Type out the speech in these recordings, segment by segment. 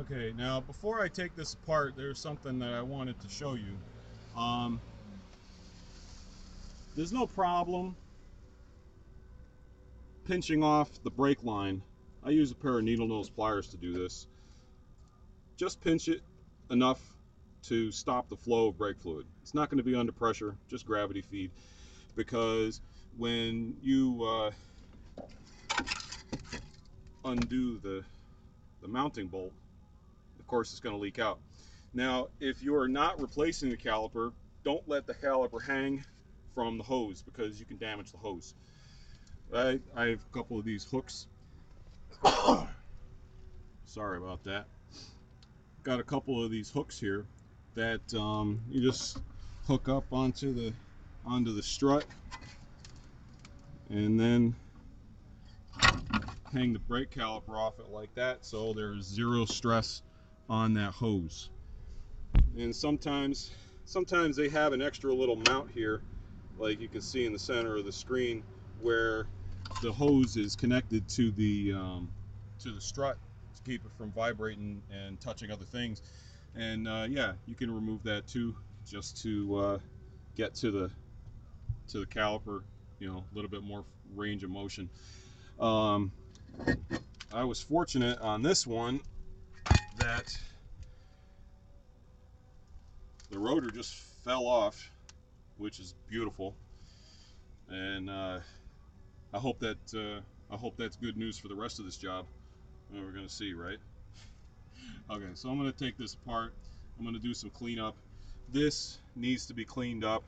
Okay, now before I take this apart, there's something that I wanted to show you. There's no problem pinching off the brake line. I use a pair of needle nose pliers to do this. Just pinch it enough to stop the flow of brake fluid. It's not going to be under pressure, just gravity feed, because when you undo the mounting bolt, of course it's going to leak out. Now, if you're not replacing the caliper, don't let the caliper hang from the hose, because you can damage the hose. I have a couple of these hooks. Sorry about that. Got a couple of these hooks here that you just hook up onto the strut, and then hang the brake caliper off it like that, so there's zero stress on that hose. And sometimes they have an extra little mount here, like you can see in the center of the screen, where the hose is connected to the strut to keep it from vibrating and touching other things. And yeah, you can remove that too, just to get to the caliper, you know, a little bit more range of motion. I was fortunate on this one that the rotor just fell off, which is beautiful, and I hope that's good news for the rest of this job. Well, we're gonna see, right? Okay, so I'm gonna take this apart. I'm gonna do some cleanup. This needs to be cleaned up,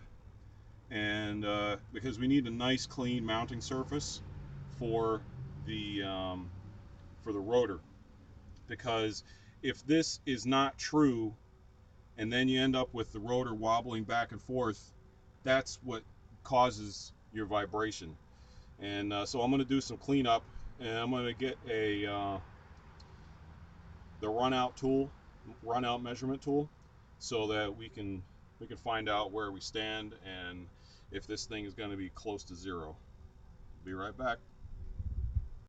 and because we need a nice clean mounting surface for the rotor, because if this is not true and then you end up with the rotor wobbling back and forth, that's what causes your vibration. And so I'm going to do some cleanup, and I'm going to get the run out measurement tool, so that we can find out where we stand and if this thing is going to be close to zero. Be right back.